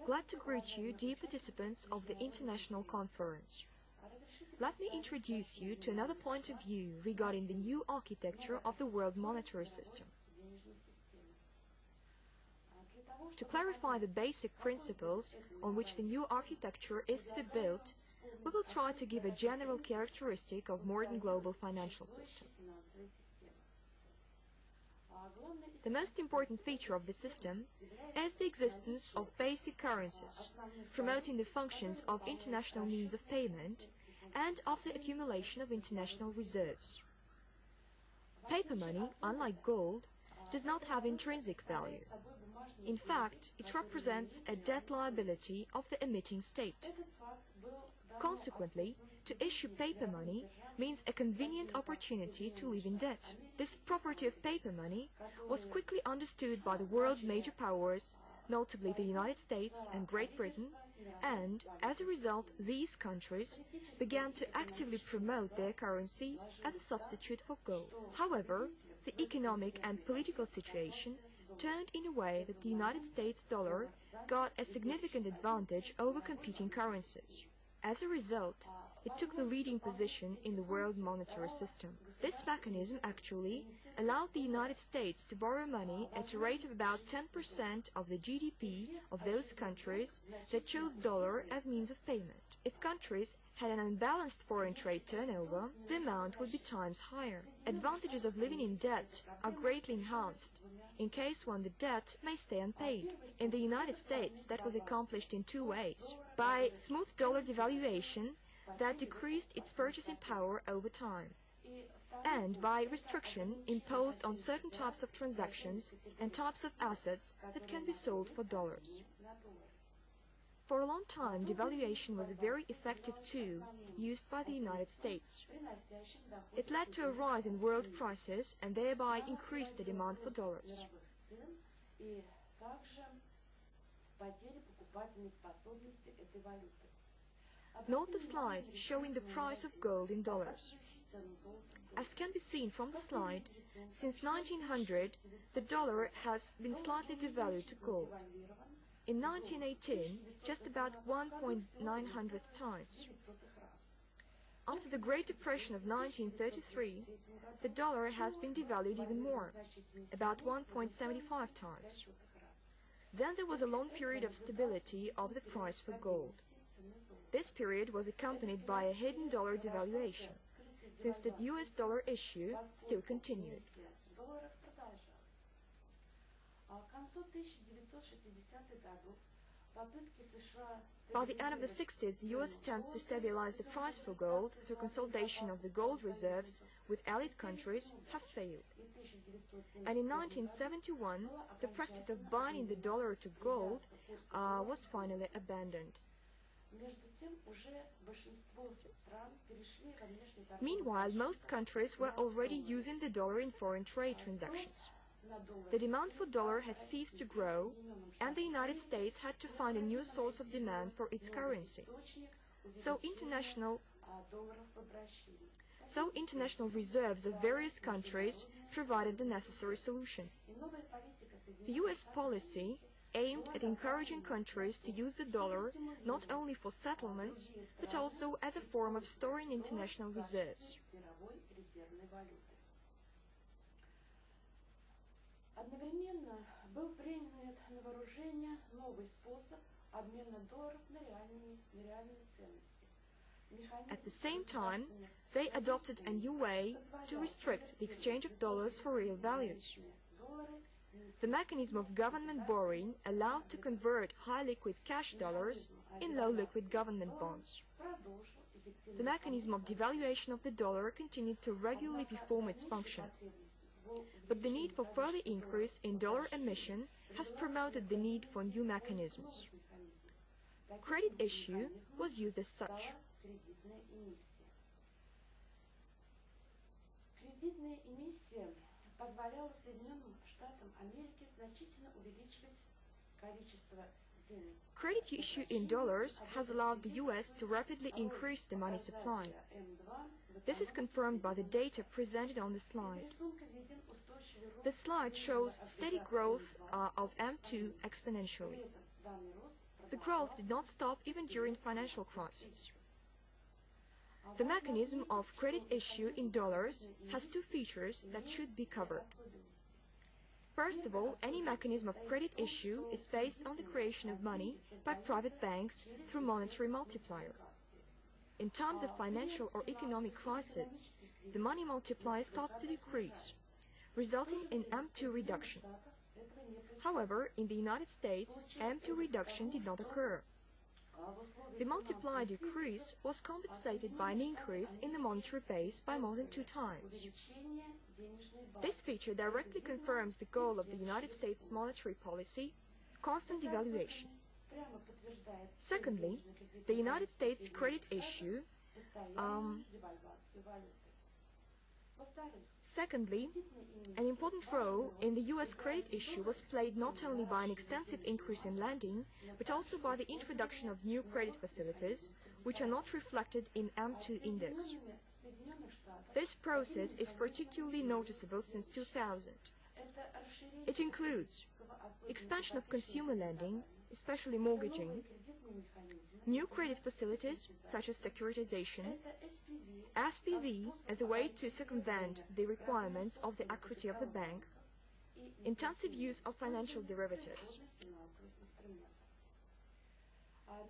Glad to greet you, dear participants of the International Conference. Let me introduce you to another point of view regarding the new architecture of the world monetary system. To clarify the basic principles on which the new architecture is to be built, we will try to give a general characteristic of modern global financial system. The most important feature of the system is the existence of basic currencies, promoting the functions of international means of payment and of the accumulation of international reserves. Paper money, unlike gold, does not have intrinsic value. In fact, it represents a debt liability of the emitting state. Consequently, to issue paper money means a convenient opportunity to live in debt. This property of paper money was quickly understood by the world's major powers, notably the United States and Great Britain, and, as a result, these countries began to actively promote their currency as a substitute for gold. However, the economic and political situation turned in a way that the United States dollar got a significant advantage over competing currencies. As a result, it took the leading position in the world monetary system. This mechanism actually allowed the United States to borrow money at a rate of about 10% of the GDP of those countries that chose dollar as means of payment. If countries had an unbalanced foreign trade turnover, the amount would be times higher. Advantages of living in debt are greatly enhanced, in case when the debt may stay unpaid. In the United States, that was accomplished in two ways. By smooth dollar devaluation, that decreased its purchasing power over time, and by restriction imposed on certain types of transactions and types of assets that can be sold for dollars. For a long time, devaluation was a very effective tool used by the United States. It led to a rise in world prices and thereby increased the demand for dollars. Note the slide showing the price of gold in dollars. As can be seen from the slide, since 1900, the dollar has been slightly devalued to gold. In 1918, just about 1.900 times. After the Great Depression of 1933, the dollar has been devalued even more, about 1.75 times. Then there was a long period of stability of the price for gold. This period was accompanied by a hidden dollar devaluation, since the US dollar issue still continued. By the end of the 60s, the US attempts to stabilize the price for gold through consolidation of the gold reserves with allied countries have failed. And in 1971, the practice of binding the dollar to gold was finally abandoned. Meanwhile, most countries were already using the dollar in foreign trade transactions. The demand for dollar has ceased to grow, and the United States had to find a new source of demand for its currency. So international reserves of various countries provided the necessary solution. The US policy aimed at encouraging countries to use the dollar not only for settlements, but also as a form of storing international reserves. At the same time, they adopted a new way to restrict the exchange of dollars for real values. The mechanism of government borrowing allowed to convert high liquid cash dollars in low liquid government bonds. The mechanism of devaluation of the dollar continued to regularly perform its function, but the need for further increase in dollar emission has promoted the need for new mechanisms. Credit issue was used as such. Credit issue in dollars has allowed the US to rapidly increase the money supply. This is confirmed by the data presented on the slide. The slide shows steady growth of M2 exponentially. The growth did not stop even during financial crisis. The mechanism of credit issue in dollars has two features that should be covered. First of all, any mechanism of credit issue is based on the creation of money by private banks through monetary multiplier. In times of financial or economic crisis, the money multiplier starts to decrease, resulting in M2 reduction. However, in the United States, M2 reduction did not occur. The multiplier decrease was compensated by an increase in the monetary base by more than 2 times. This feature directly confirms the goal of the United States monetary policy, constant devaluation. Secondly, the United States credit issue an important role in the U.S. credit issue was played not only by an extensive increase in lending, but also by the introduction of new credit facilities, which are not reflected in M2 index. This process is particularly noticeable since 2000. It includes expansion of consumer lending, especially mortgaging, new credit facilities such as securitization, SPV as a way to circumvent the requirements of the equity of the bank, intensive use of financial derivatives.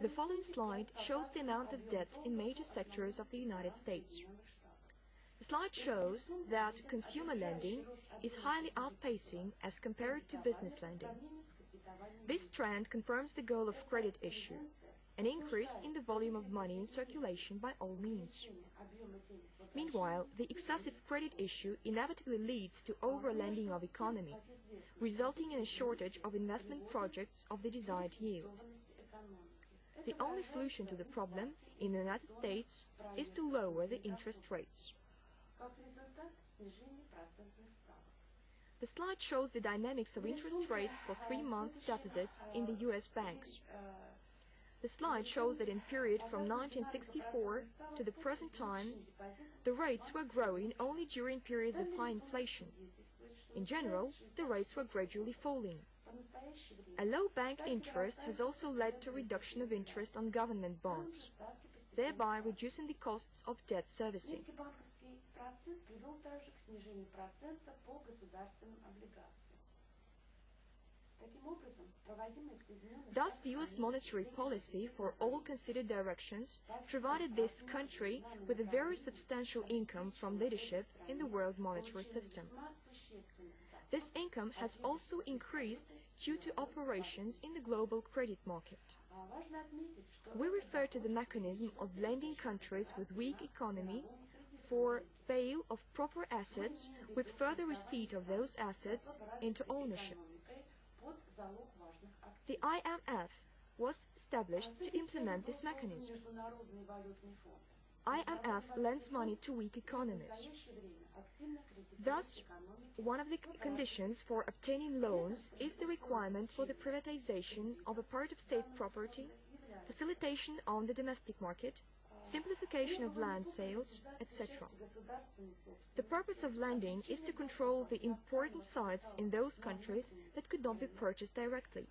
The following slide shows the amount of debt in major sectors of the United States. The slide shows that consumer lending is highly outpacing as compared to business lending. This trend confirms the goal of credit issue, an increase in the volume of money in circulation by all means. Meanwhile, the excessive credit issue inevitably leads to over-lending of economy, resulting in a shortage of investment projects of the desired yield. The only solution to the problem in the United States is to lower the interest rates. The slide shows the dynamics of interest rates for 3-month deposits in the U.S. banks. The slide shows that in period from 1964 to the present time, the rates were growing only during periods of high inflation. In general, the rates were gradually falling. A low bank interest has also led to reduction of interest on government bonds, thereby reducing the costs of debt servicing. Thus, the U.S. monetary policy for all considered directions provided this country with a very substantial income from leadership in the world monetary system. This income has also increased due to operations in the global credit market. We refer to the mechanism of lending countries with weak economy for bail of proper assets with further receipt of those assets into ownership. The IMF was established to implement this mechanism. IMF lends money to weak economies. Thus, one of the conditions for obtaining loans is the requirement for the privatization of a part of state property, facilitation on the domestic market, simplification of land sales, etc. The purpose of lending is to control the important sites in those countries that could not be purchased directly.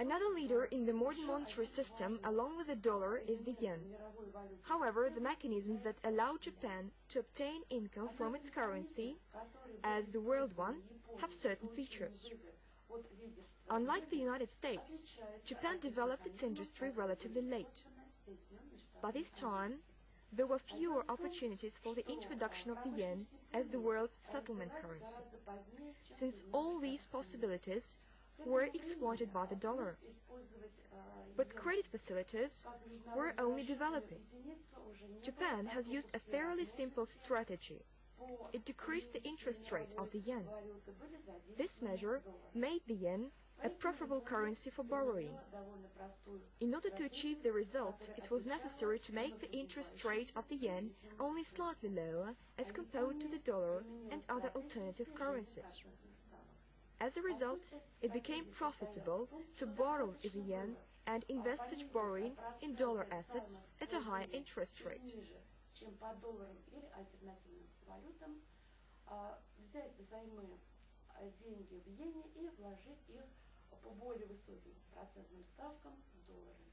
Another leader in the modern monetary system, along with the dollar, is the yen. However, the mechanisms that allow Japan to obtain income from its currency, as the world one, have certain features. Unlike the United States, Japan developed its industry relatively late. By this time, there were fewer opportunities for the introduction of the yen as the world's settlement currency, since all these possibilities were exploited by the dollar. But credit facilities were only developing. Japan has used a fairly simple strategy. It decreased the interest rate of the yen. This measure made the yen a preferable currency for borrowing. In order to achieve the result, it was necessary to make the interest rate of the yen only slightly lower as compared to the dollar and other alternative currencies. As a result, it became profitable to borrow the yen and invest such borrowing in dollar assets at a high interest rate. Взять взаймы деньги в иене и вложить их по более высоким процентным ставкам в доллары.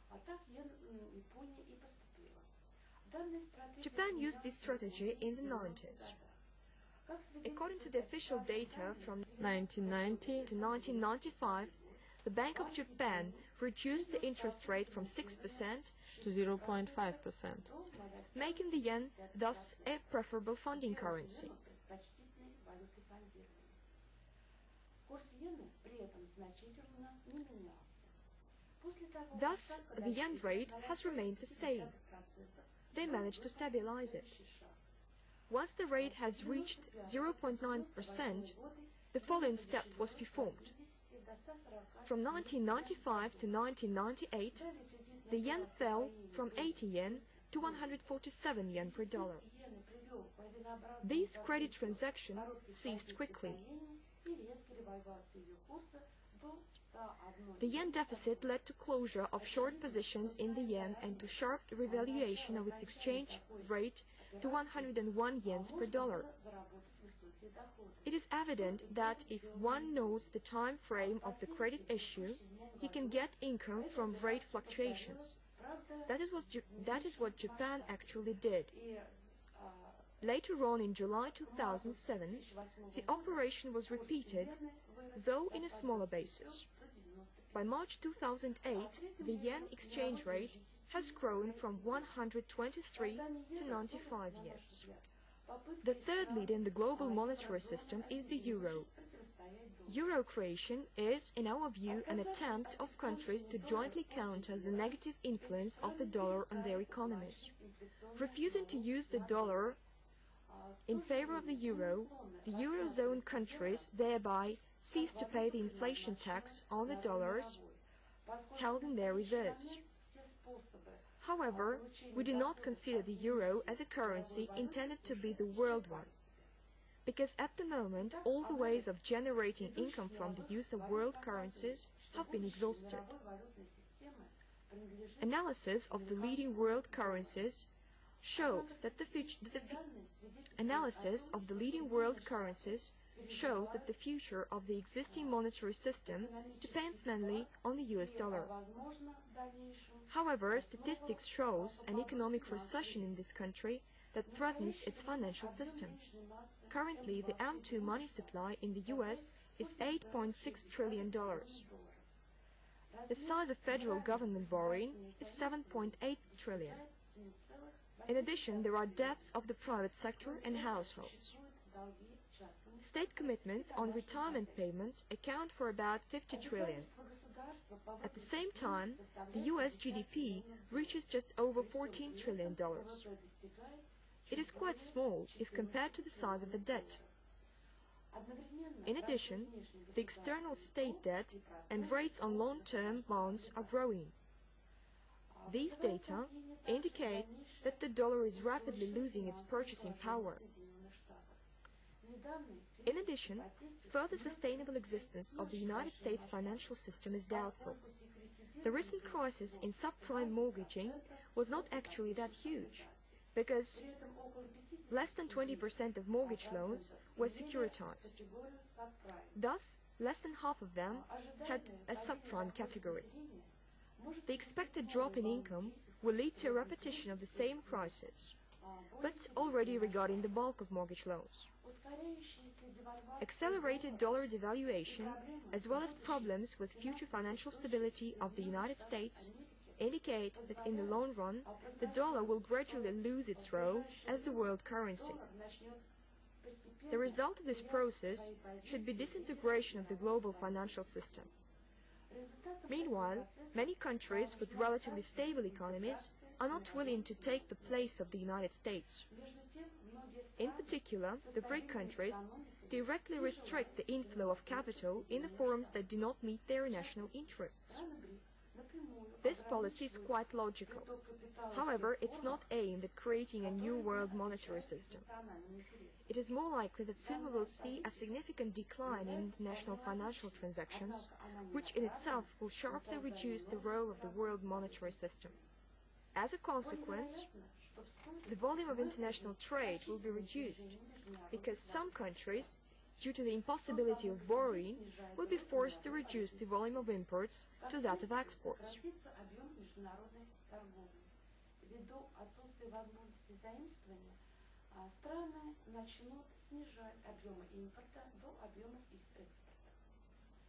А так Япония и поступила. Japan used this strategy in the 90s. According to the official data from 1990 to 1995, the Bank of Japan reduced the interest rate from 6% to 0.5%. making the yen thus a preferable funding currency. Thus, the yen rate has remained the same. They managed to stabilize it. Once the rate has reached 0.9%, the following step was performed. From 1995 to 1998, the yen fell from 80 yen to 147 yen per dollar. These credit transactions ceased quickly. The yen deficit led to closure of short positions in the yen and to sharp revaluation of its exchange rate to 101 yens per dollar. It is evident that if one knows the time frame of the credit issue, he can get income from rate fluctuations. That is what Japan actually did. Later on in July 2007, the operation was repeated, though in a smaller basis. By March 2008, the yen exchange rate has grown from 123 to 95 yens. The third lead in the global monetary system is the euro. Euro creation is, in our view, an attempt of countries to jointly counter the negative influence of the dollar on their economies. Refusing to use the dollar in favor of the euro, the eurozone countries thereby cease to pay the inflation tax on the dollars held in their reserves. However, we do not consider the euro as a currency intended to be the world one, because at the moment all the ways of generating income from the use of world currencies have been exhausted. Analysis of the leading world currencies shows that the future of the existing monetary system depends mainly on the US dollar. However, statistics shows an economic recession in this country that threatens its financial system. Currently, the M2 money supply in the US is $8.6 trillion. The size of federal government borrowing is $7.8 trillion. In addition, there are debts of the private sector and households. State commitments on retirement payments account for about 50 trillion. At the same time, the US GDP reaches just over $14 trillion. It is quite small if compared to the size of the debt. In addition, the external state debt and rates on long-term bonds are growing. These data indicate that the dollar is rapidly losing its purchasing power. In addition, further sustainable existence of the United States financial system is doubtful. The recent crisis in subprime mortgaging was not actually that huge, because less than 20% of mortgage loans were securitized. Thus, less than half of them had a subprime category. The expected drop in income will lead to a repetition of the same crisis, but already regarding the bulk of mortgage loans. Accelerated dollar devaluation, as well as problems with future financial stability of the United States, indicate that in the long run, the dollar will gradually lose its role as the world currency. The result of this process should be disintegration of the global financial system. Meanwhile, many countries with relatively stable economies are not willing to take the place of the United States. In particular, the BRIC countries directly restrict the inflow of capital in the forms that do not meet their national interests. This policy is quite logical. However, it's not aimed at creating a new world monetary system. It is more likely that soon we will see a significant decline in international financial transactions, which in itself will sharply reduce the role of the world monetary system. As a consequence, the volume of international trade will be reduced, because some countries, due to the impossibility of borrowing, will be forced to reduce the volume of imports to that of exports.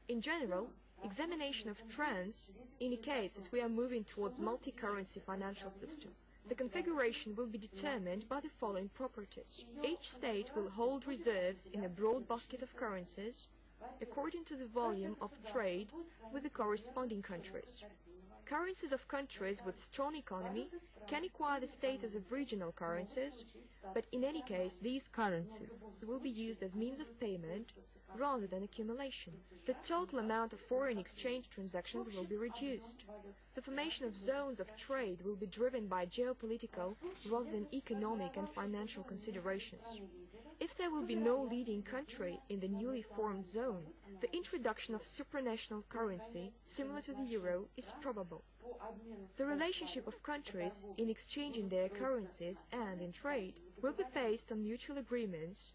In general, examination of trends indicates that we are moving towards multi-currency financial system. The configuration will be determined by the following properties. Each state will hold reserves in a broad basket of currencies according to the volume of trade with the corresponding countries. Currencies of countries with strong economy can acquire the status of regional currencies, but in any case these currencies will be used as means of payment rather than accumulation. The total amount of foreign exchange transactions will be reduced. The formation of zones of trade will be driven by geopolitical rather than economic and financial considerations. If there will be no leading country in the newly formed zone, the introduction of supranational currency, similar to the euro, is probable. The relationship of countries in exchanging their currencies and in trade will be based on mutual agreements,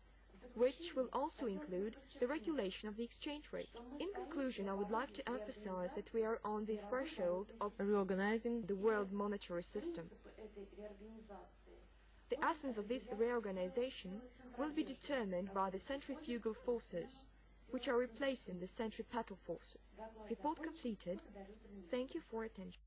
which will also include the regulation of the exchange rate. In conclusion, I would like to emphasize that we are on the threshold of reorganizing the world monetary system. The essence of this reorganization will be determined by the centrifugal forces, which are replacing the centripetal forces. Report completed. Thank you for attention.